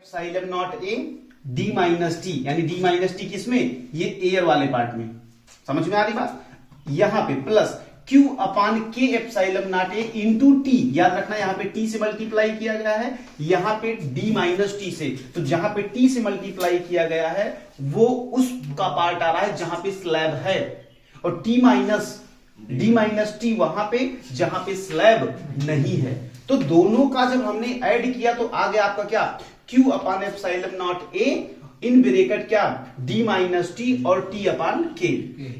Epsilon naught A D minus T, यानी D minus T किसमें, ये एयर वाले पार्ट में, समझ में आ रही बात। यहां पे प्लस Q अपान के एप्सिलॉन नॉट ए इंटू टी, याद रखना यहां पे T से मल्टीप्लाई किया गया है, यहां पे D माइनस टी से, तो जहां पे T से मल्टीप्लाई किया गया है वो उसका पार्ट आ रहा है जहां पे स्लैब है, और T minus D minus T वहां पे जहां पे स्लैब नहीं है। तो दोनों का जब हमने ऐड किया तो आ गया आपका क्या, Q upon epsilon naught A in bracket क्या D माइनस टी और T अपान के,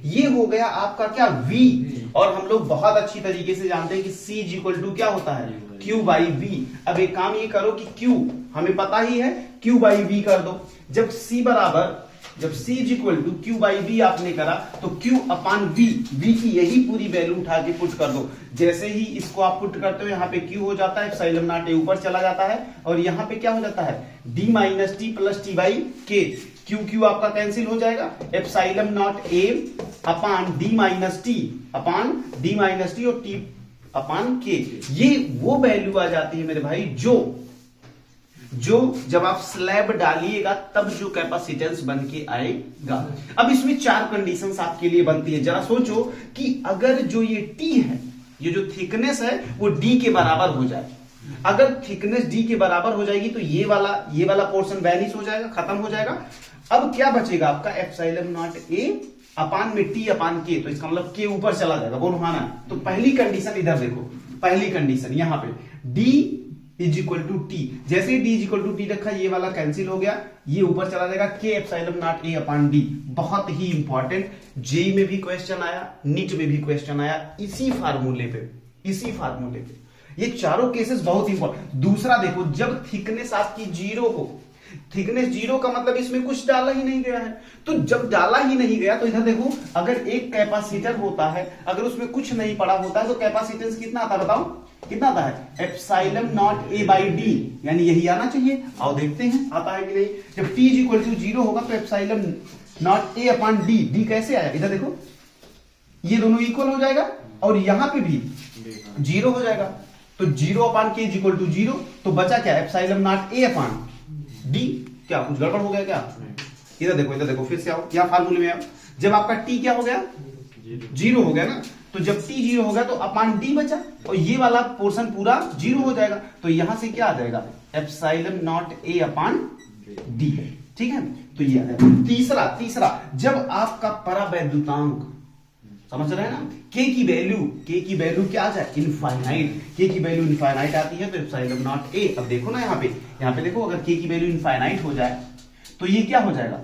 ये हो गया आपका क्या V। और हम लोग बहुत अच्छी तरीके से जानते हैं कि C इज इक्वल टू क्या होता है, Q बाई V। अब एक काम ये करो कि Q हमें पता ही है, Q बाई V कर दो। जब C बराबर, जब C is equal to Q by V आपने करा तो Q अपान V, V की यही पूरी वैल्यू उठा के पुट कर दो। जैसे ही इसको आप पुट करते हो यहाँ पे Q हो जाता है, एप्सिलॉन नॉट ए ऊपर चला जाता है, और यहाँ पे क्या हो जाता है D minus T plus T by के। Q आपका कैंसिल हो जाएगा, epsilon naught A upon D minus T, upon D minus T और T अपान के। ये वो वैल्यू आ जाती है मेरे भाई जो जब आप स्लैब डालिएगा तब जो कैपेसिटेंस बन के आएगा। अब इसमें चार कंडीशंस आपके लिए बनती है। जरा सोचो कि अगर जो ये T है, ये जो थिकनेस है वो D के बराबर हो जाए, अगर थिकनेस D के बराबर हो जाएगी तो ये वाला पोर्शन वैनिश हो जाएगा, खत्म हो जाएगा। अब क्या बचेगा आपका, एप्सिलॉन नॉट ए अपान में T अपान के, तो इसका मतलब के ऊपर चला जाएगा, वो उठाना है। तो पहली कंडीशन इधर देखो, पहली कंडीशन यहां पे D is equal to T, जैसे ही D is equal to T रखा ये वाला कैंसिल हो गया, ये ऊपर चला जाएगा के epsilon naught A upon D. बहुत ही इंपॉर्टेंट, जेई में भी क्वेश्चन आया, नीट में भी क्वेश्चन आया इसी फार्मूले पे। ये चारों केसेस बहुत इंपॉर्टेंट। दूसरा देखो, जब थिकनेस आपकी जीरो हो, थिकनेस जीरो का मतलब इसमें कुछ डाला ही नहीं गया है, तो जब डाला ही नहीं गया तो इधर देखो, अगर एक कैपेसिटर होता है, अगर उसमें कुछ नहीं पड़ा होता है तो कैपेसिटेंस कितना आता है बताओ, कितना आता है, epsilon naught A by D, यानी यही आना चाहिए। आओ देखते हैं आता है कि नहीं। जब T is equal to zero होगा तो epsilon naught A upon D, D कैसे आया, इधर देखो ये दोनों इक्वल हो जाएगा और यहां पे भी जीरो हो जाएगा, तो जीरो अपॉन के इज इक्वल टू जीरो, तो बचा क्या, epsilon naught A upon D. क्या कुछ गड़बड़ हो गया क्या, इधर देखो फिर से आओ, क्या फार्मूले में आओ। जब आपका T क्या हो गया, जीरो हो गया ना, तो जब T जीरो हो गया तो अपान D बचा, और ये वाला पोर्शन पूरा जीरो हो जाएगा, तो यहां से क्या आ जाएगा, epsilon naught A upon D, ठीक है। तो ये आ जाएगा। तीसरा जब आपका परावैद्युतांक, समझ रहे हैं ना, K की वैल्यू क्या आ जाए, इनफाइनाइट, K की वैल्यू इनफाइनाइट आती है तो एप्सिलॉन नॉट ए। अब देखो ना यहाँ पे देखो, अगर K की वैल्यू इनफाइनाइट हो जाए तो ये क्या हो जाएगा,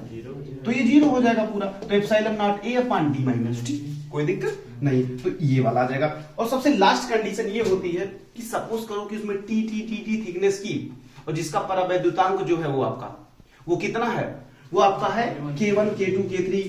तो ये जीरो हो जाएगा पूरा, तो epsilon naught A upon D minus T, कोई दिक्कत नहीं, तो ये वाला आ जाएगा। और सबसे लास्ट कंडीशन ये होती है कि सपोज करो कि उसमें टी थिकनेस की, और जिसका परावैद्युतांक जो है वो आपका वो कितना है, वो आपका है K1 K2 K3,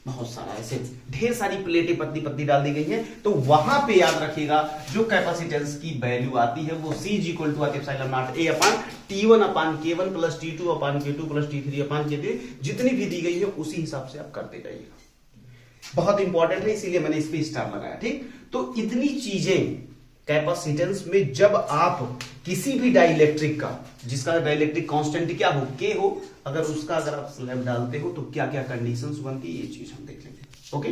बहुत सारा ऐसे ढेर सारी प्लेटें पतली डाल दी गई हैं, तो वहां पे याद रखिएगा जो कैपेसिटेंस की वैल्यू आती है वो C is equal to epsilon naught A upon T1 upon K1 plus T2 upon K2 plus T3 upon K3, जितनी भी दी गई है उसी हिसाब से आप करते जाइएगा। बहुत इंपॉर्टेंट है, इसीलिए मैंने इस पे स्टार लगाया, ठीक। तो इतनी चीजें कैपेसिटेंस में, जब आप किसी भी डाइलेक्ट्रिक का, जिसका डाइलेक्ट्रिक कांस्टेंट क्या हो, K हो, अगर आप स्लैब डालते हो तो क्या क्या कंडीशंस बनती है, ये चीज हम देख लेंगे। ओके।